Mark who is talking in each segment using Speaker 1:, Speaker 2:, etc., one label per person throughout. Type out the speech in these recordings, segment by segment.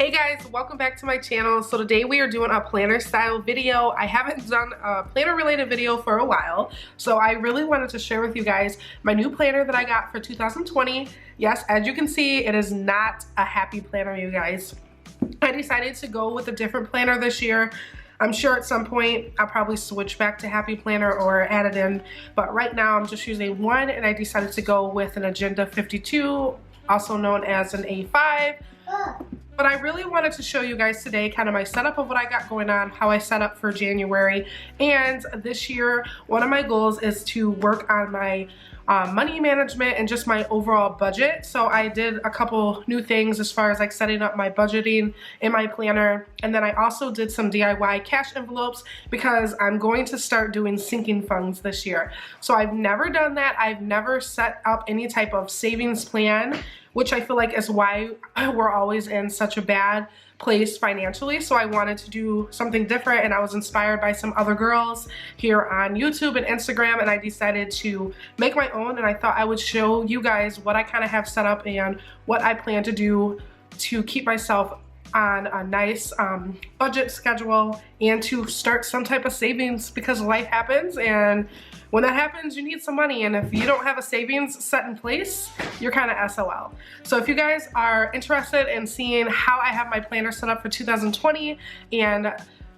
Speaker 1: Hey guys, welcome back to my channel. So today we are doing a planner style video. I haven't done a planner related video for a while, so I really wanted to share with you guys my new planner that I got for 2020. Yes, as you can see, it is not a happy planner, you guys. I decided to go with a different planner this year. I'm sure at some point I'll probably switch back to Happy Planner or add it in, but right now I'm just using one, and I decided to go with an Agenda 52, also known as an A5. But I really wanted to show you guys today kind of my setup of what I got going on, how I set up for January. And this year, one of my goals is to work on my money management and just my overall budget. So I did a couple new things as far as like setting up my budgeting in my planner. And then I also did some DIY cash envelopes because I'm going to start doing sinking funds this year. So I've never done that. I've never set up any type of savings plan, which I feel like is why we're always in such a bad place financially. So I wanted to do something different, and I was inspired by some other girls here on YouTube and Instagram, and I decided to make my own, and I thought I would show you guys what I kind of have set up and what I plan to do to keep myself on a nice budget schedule and to start some type of savings, because life happens, and when that happens, you need some money, and if you don't have a savings set in place, you're kind of SOL. So if you guys are interested in seeing how I have my planner set up for 2020 and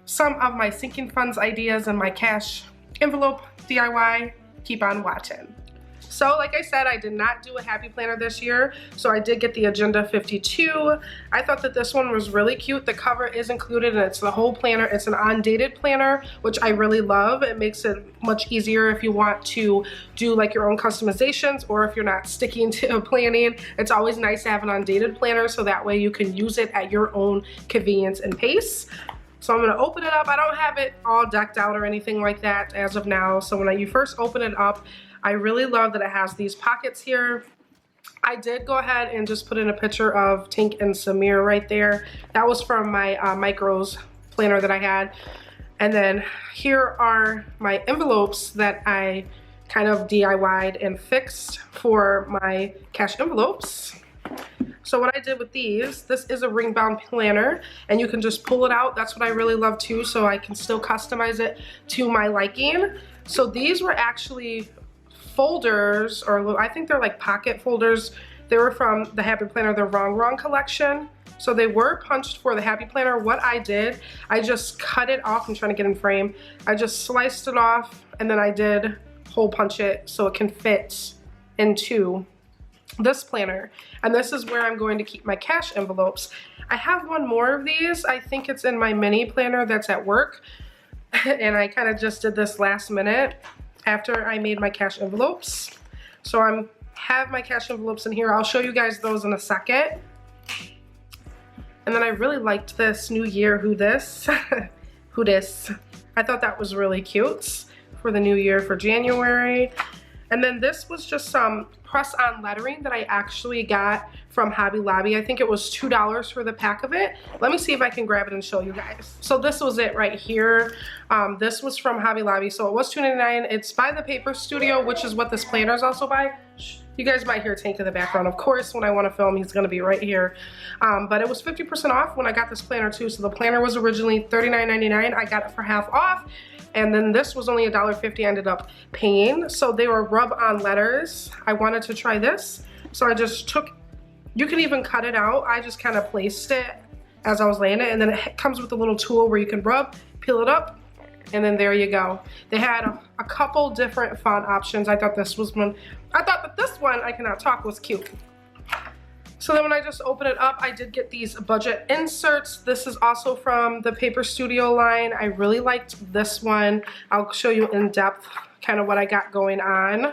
Speaker 1: some of my sinking funds ideas and my cash envelope DIY, keep on watching. So like I said, I did not do a Happy Planner this year, so I did get the Agenda 52. I thought that this one was really cute. The cover is included, and it's the whole planner. It's an undated planner, which I really love. It makes it much easier if you want to do like your own customizations, or if you're not sticking to planning. It's always nice to have an undated planner, so that way you can use it at your own convenience and pace. So I'm gonna open it up. I don't have it all decked out or anything like that as of now. So when you first open it up, I really love that it has these pockets here. I did go ahead and just put in a picture of Tink and Samir right there. That was from my Micros planner that I had. And then here are my envelopes that I kind of DIY'd and fixed for my cash envelopes. So what I did with these, this is a ring bound planner, and you can just pull it out. That's what I really love too, so I can still customize it to my liking. So these were actually folders, or I think they're like pocket folders. They were from the Happy Planner, the Wrong collection. So they were punched for the Happy Planner. What I did, I just cut it off. I'm trying to get in frame. I just sliced it off, and then I did hole punch it so it can fit into this planner. And this is where I'm going to keep my cash envelopes. I have one more of these. I think it's in my mini planner that's at work. And I kind of just did this last minute after I made my cash envelopes. So I have my cash envelopes in here. I'll show you guys those in a second. And then I really liked this New Year Who This. Who This. I thought that was really cute for the new year for January. And then this was just some press-on lettering that I actually got from Hobby Lobby. I think it was $2 for the pack of it. Let me see if I can grab it and show you guys. So this was it right here. This was from Hobby Lobby, so it was $2.99. It's by the Paper Studio, which is what this planner is also by. You guys might hear Tank in the background. Of course, when I want to film, he's going to be right here. But it was 50% off when I got this planner too. So the planner was originally $39.99. I got it for half off. And then this was only $1.50 I ended up paying. So they were rub-on letters. I wanted to try this. So I just took, you can even cut it out. I just kind of placed it as I was laying it. And then it comes with a little tool where you can rub, peel it up, and then there you go. They had a couple different font options. I thought this was one, I thought that this one, I cannot talk, was cute. So then when I just open it up, I did get these budget inserts. This is also from the Paper Studio line. I really liked this one. I'll show you in depth kind of what I got going on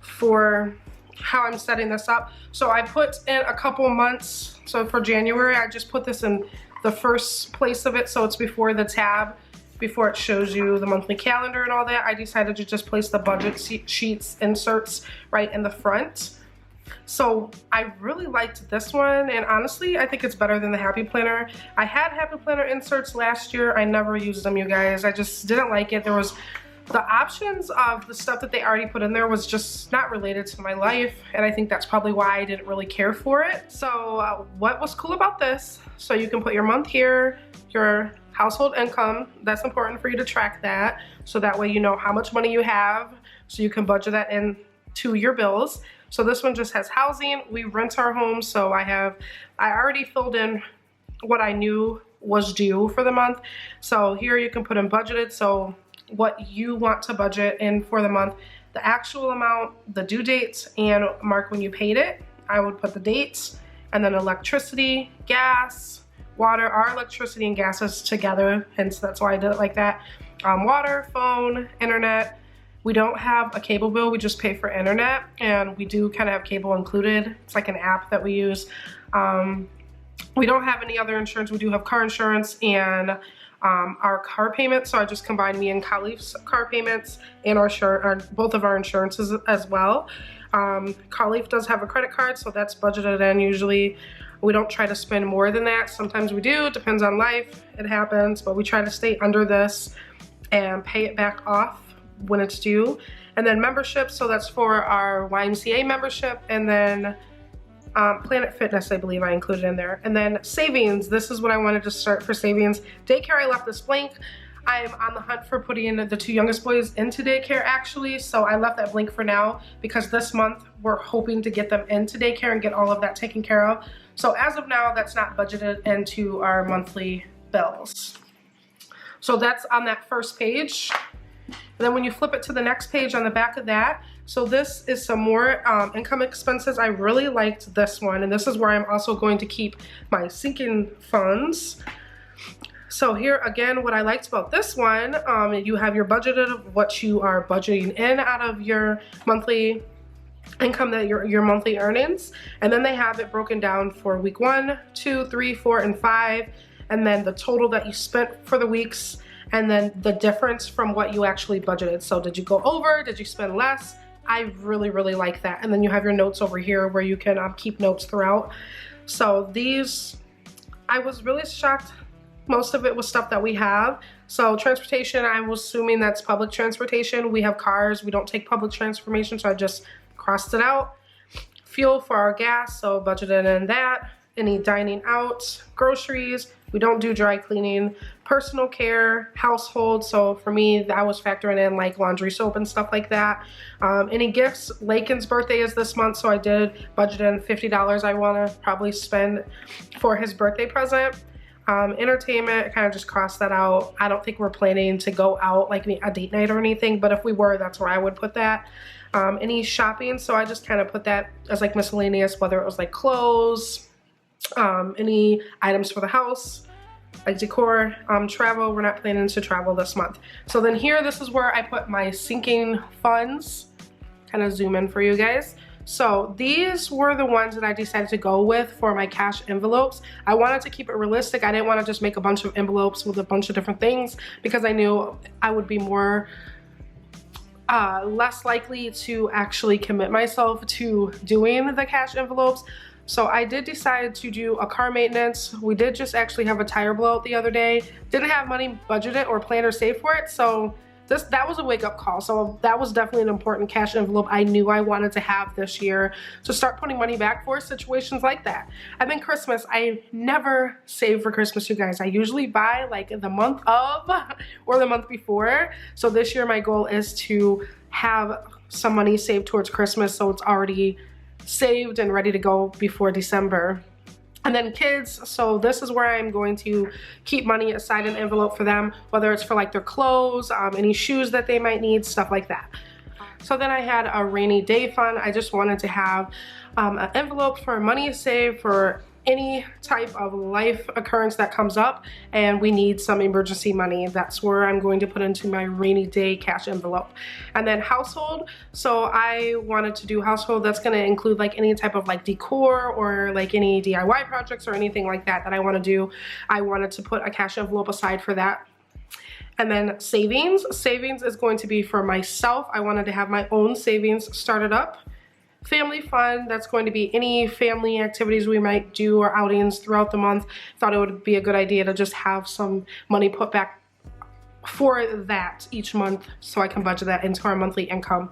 Speaker 1: for how I'm setting this up. So I put in a couple months. So for January, I just put this in the first place of it. So it's before the tab, before it shows you the monthly calendar and all that. I decided to just place the budget sheets inserts right in the front. So I really liked this one, and honestly I think it's better than the Happy Planner. I had Happy Planner inserts last year. I never used them, you guys. I just didn't like it. There was The options of the stuff that they already put in there was just not related to my life, and I think that's probably why I didn't really care for it. So what was cool about this, so you can put your month here, your household income, that's important for you to track that, so that way you know how much money you have, so you can budget that into your bills. So this one just has housing. We rent our home, so I already filled in what I knew was due for the month. So here you can put in budgeted, so what you want to budget in for the month, the actual amount, the due dates, and mark when you paid it. I would put the dates, and then electricity, gas, water. Our electricity and gas is together, hence that's why I did it like that. Water, phone, internet. We don't have a cable bill, we just pay for internet, and we do kind of have cable included. It's like an app that we use. We don't have any other insurance. We do have car insurance and our car payments, so I just combined me and Khalif's car payments and both of our insurances as well. Khalif does have a credit card, so that's budgeted in. Usually we don't try to spend more than that. Sometimes we do, it depends on life, it happens, but we try to stay under this and pay it back off when it's due. And then membership, so that's for our YMCA membership, and then Planet Fitness, I believe I included in there. And then savings, this is what I wanted to start for savings. Daycare, I left this blank. I'm on the hunt for putting in the 2 youngest boys into daycare actually, so I left that blank for now because this month we're hoping to get them into daycare and get all of that taken care of. So as of now, that's not budgeted into our monthly bills. So that's on that first page. And then when you flip it to the next page on the back of that, so this is some more income expenses. I really liked this one, and this is where I'm also going to keep my sinking funds. So here again, what I liked about this one, you have your budgeted of what you are budgeting in out of your monthly income, that your monthly earnings, and then they have it broken down for week 1, 2, 3, 4, and 5, and then the total that you spent for the weeks, and then the difference from what you actually budgeted. So did you go over? Did you spend less? I really, really like that. And then you have your notes over here where you can keep notes throughout. So these, I was really shocked. Most of it was stuff that we have. So transportation, I'm assuming that's public transportation. We have cars, we don't take public transportation, so I just crossed it out. Fuel for our gas, so budgeted in that. Any dining out, groceries, we don't do dry cleaning, personal care, household, so for me, that was factoring in like laundry soap and stuff like that. Any gifts, Lakin's birthday is this month, so I did budget in $50 I wanna probably spend for his birthday present. Entertainment, I kind of just crossed that out. I don't think we're planning to go out like a date night or anything, but if we were, that's where I would put that. Any shopping, so I just kind of put that as like miscellaneous, whether it was like clothes, any items for the house, like decor, travel, we're not planning to travel this month. So then here, this is where I put my sinking funds, kind of zoom in for you guys. So these were the ones that I decided to go with for my cash envelopes. I wanted to keep it realistic. I didn't want to just make a bunch of envelopes with a bunch of different things because I knew I would be less likely to actually commit myself to doing the cash envelopes. So I did decide to do a car maintenance. We did just actually have a tire blowout the other day. Didn't have money budgeted or planned or saved for it, so that was a wake-up call. So that was definitely an important cash envelope I knew I wanted to have this year to start putting money back for situations like that. I think Christmas, I never save for Christmas, you guys. I usually buy like the month of or the month before. So this year my goal is to have some money saved towards Christmas, so it's already saved and ready to go before December. And then kids, so this is where I'm going to keep money aside in an envelope for them, whether it's for like their clothes, any shoes that they might need, stuff like that. So then I had a rainy day fund. I just wanted to have an envelope for money saved for any type of life occurrence that comes up and we need some emergency money. That's where I'm going to put into my rainy day cash envelope. And then household, so I wanted to do household. That's going to include like any type of like decor or like any DIY projects or anything like that I want to do. I wanted to put a cash envelope aside for that. And then savings is going to be for myself. I wanted to have my own savings started up. Family fund, that's going to be any family activities we might do or outings throughout the month. Thought it would be a good idea to just have some money put back for that each month so I can budget that into our monthly income.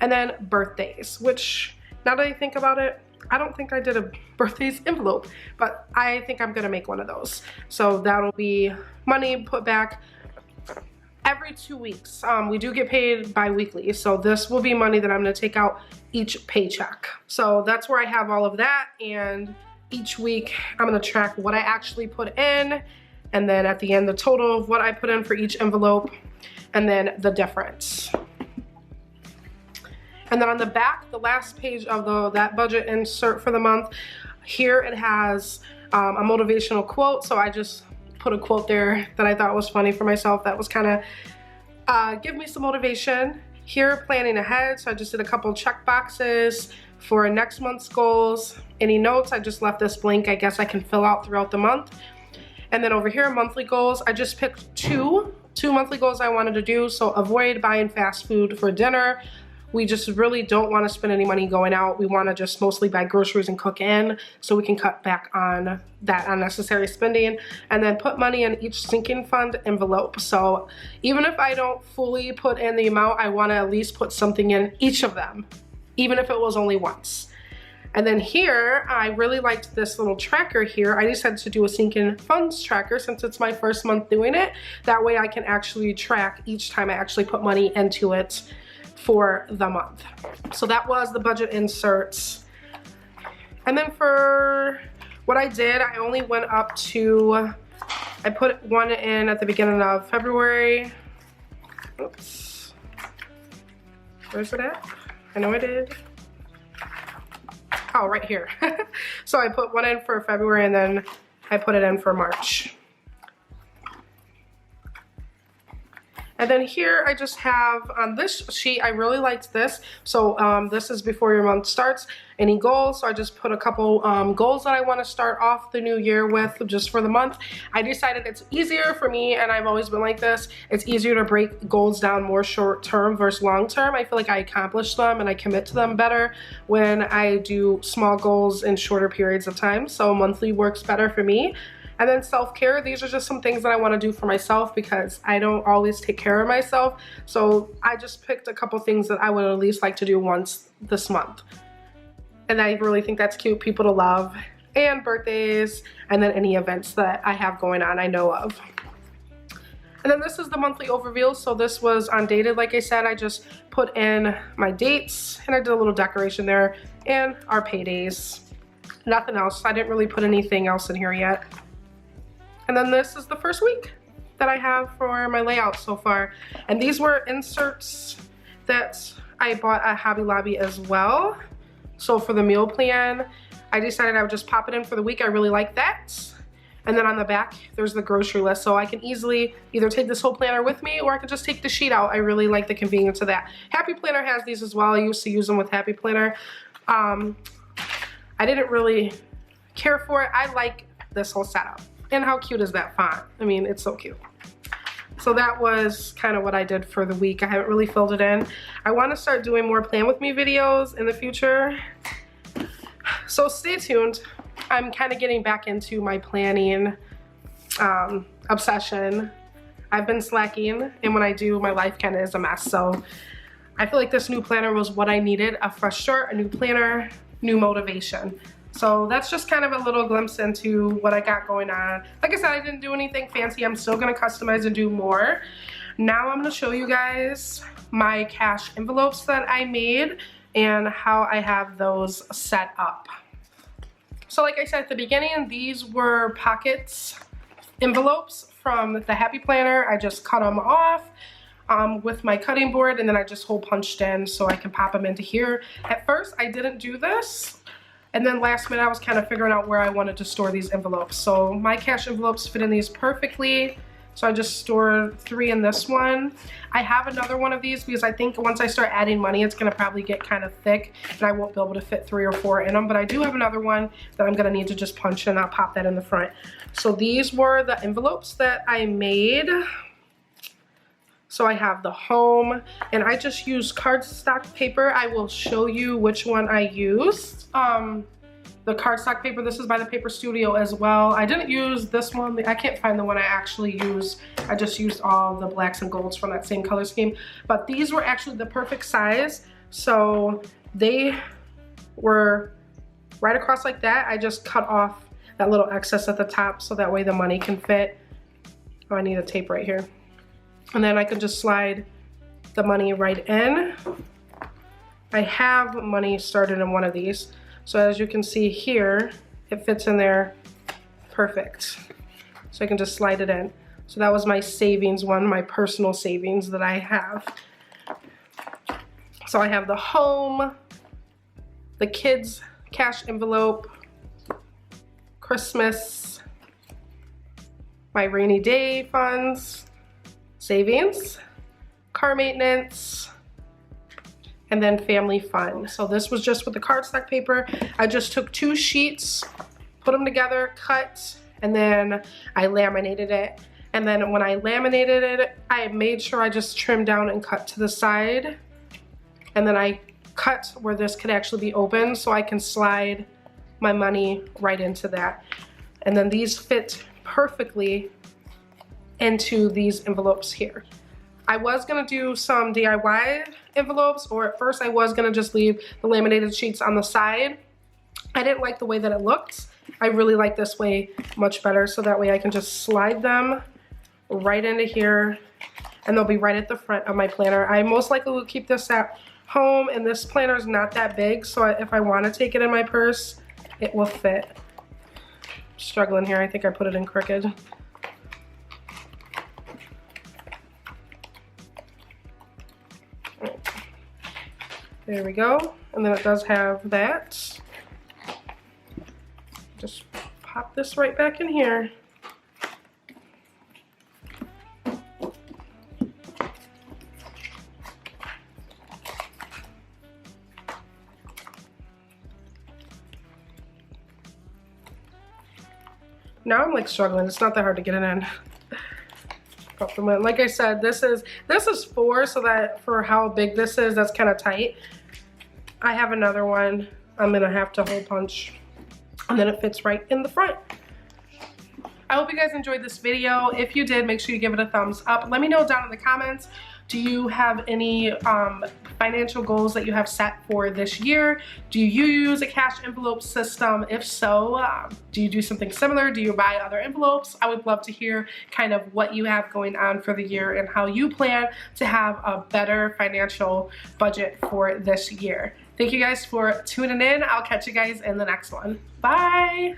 Speaker 1: And then birthdays, which now that I think about it, I don't think I did a birthdays envelope, but I think I'm gonna make one of those. So that'll be money put back every 2 weeks. We do get paid bi-weekly, so this will be money that I'm gonna take out each paycheck. So that's where I have all of that, and each week I'm gonna track what I actually put in, and then at the end the total of what I put in for each envelope, and then the difference. And then on the back, the last page of that budget insert for the month, here it has a motivational quote. So I just put a quote there that I thought was funny for myself. That was kind of give me some motivation. Here, planning ahead. So I just did a couple check boxes for next month's goals. Any notes, I just left this blank. I guess I can fill out throughout the month. And then over here, monthly goals, I just picked two monthly goals I wanted to do. So avoid buying fast food for dinner. We just really don't want to spend any money going out. We want to just mostly buy groceries and cook in so we can cut back on that unnecessary spending. And then put money in each sinking fund envelope. So even if I don't fully put in the amount, I want to at least put something in each of them, even if it was only once. And then here, I really liked this little tracker here. I decided to do a sinking funds tracker since it's my first month doing it. That way I can actually track each time I actually put money into it for the month. So that was the budget inserts. And then for what I did, I only went up to, I put one in at the beginning of February. Oops. Where's it at? I know I did. Oh, right here. So I put one in for February and then I put it in for March. And then here I just have on this sheet, I really liked this. So this is before your month starts, any goals. So I just put a couple goals that I want to start off the new year with just for the month. I decided it's easier for me, and I've always been like this, it's easier to break goals down more short term versus long term. I feel like I accomplish them and I commit to them better when I do small goals in shorter periods of time. So monthly works better for me. And then self-care, these are just some things that I want to do for myself because I don't always take care of myself. So I just picked a couple things that I would at least like to do once this month. And I really think that's cute, people to love, and birthdays, and then any events that I have going on I know of. And then this is the monthly overview. So this was undated. Like I said, I just put in my dates and I did a little decoration there and our paydays. Nothing else. I didn't really put anything else in here yet. And then this is the first week that I have for my layout so far. And these were inserts that I bought at Hobby Lobby as well. So for the meal plan, I decided I would just pop it in for the week. I really like that. And then on the back, there's the grocery list. So I can easily either take this whole planner with me or I can just take the sheet out. I really like the convenience of that. Happy Planner has these as well. I used to use them with Happy Planner. I didn't really care for it. I like this whole setup. And how cute is that font? I mean, it's so cute. So that was kind of what I did for the week. I haven't really filled it in. I want to start doing more Plan With Me videos in the future. So stay tuned. I'm kind of getting back into my planning obsession. I've been slacking, and when I do, my life kind of is a mess. So I feel like this new planner was what I needed. A fresh start, a new planner, new motivation. So that's just kind of a little glimpse into what I got going on. Like I said, I didn't do anything fancy. I'm still gonna customize and do more. Now I'm gonna show you guys my cash envelopes that I made and how I have those set up. So like I said at the beginning, these were pockets envelopes from the Happy Planner. I just cut them off with my cutting board, and then I just hole punched in so I can pop them into here. At first, I didn't do this. And then last minute, I was kind of figuring out where I wanted to store these envelopes. So my cash envelopes fit in these perfectly. So I just stored 3 in this one. I have another one of these because I think once I start adding money, it's gonna probably get kind of thick and I won't be able to fit 3 or 4 in them. But I do have another one that I'm gonna need to just punch in. I'll pop that in the front. So these were the envelopes that I made. So I have the home, and I just used cardstock paper. I will show you which one I used. the cardstock paper. This is by the Paper Studio as well. I didn't use this one. I can't find the one I actually used. I just used all the blacks and golds from that same color scheme. But these were actually the perfect size. So they were right across like that. I just cut off that little excess at the top so that way the money can fit. Oh, I need a tape right here. And then I can just slide the money right in. I have money started in one of these. So as you can see here, it fits in there perfect. So I can just slide it in. So that was my savings one, my personal savings that I have. So I have the home, the kids' cash envelope, Christmas, my rainy day funds, savings, car maintenance, and then family fun. So this was just with the cardstock paper. I just took 2 sheets, put them together, cut, and then I laminated it. And then when I laminated it, I made sure I just trimmed down and cut to the side. And then I cut where this could actually be open so I can slide my money right into that. And then these fit perfectly into these envelopes here. I was gonna do some DIY envelopes, or at first I was gonna just leave the laminated sheets on the side. I didn't like the way that it looked. I really like this way much better, so that way I can just slide them right into here and they'll be right at the front of my planner. I most likely will keep this at home, and this planner is not that big, so if I want to take it in my purse, it will fit. I'm struggling here, I think I put it in crooked. There we go, and then it does have that. Just pop this right back in here. Now I'm like struggling. It's not that hard to get it in. Like I said, this is 4, so that for how big this is, that's kind of tight. I have another one I'm gonna have to hole punch, and then it fits right in the front. I hope you guys enjoyed this video. If you did, make sure you give it a thumbs up. Let me know down in the comments, do you have any financial goals that you have set for this year? Do you use a cash envelope system? If so, do you do something similar? Do you buy other envelopes? I would love to hear kind of what you have going on for the year and how you plan to have a better financial budget for this year. Thank you guys for tuning in. I'll catch you guys in the next one. Bye!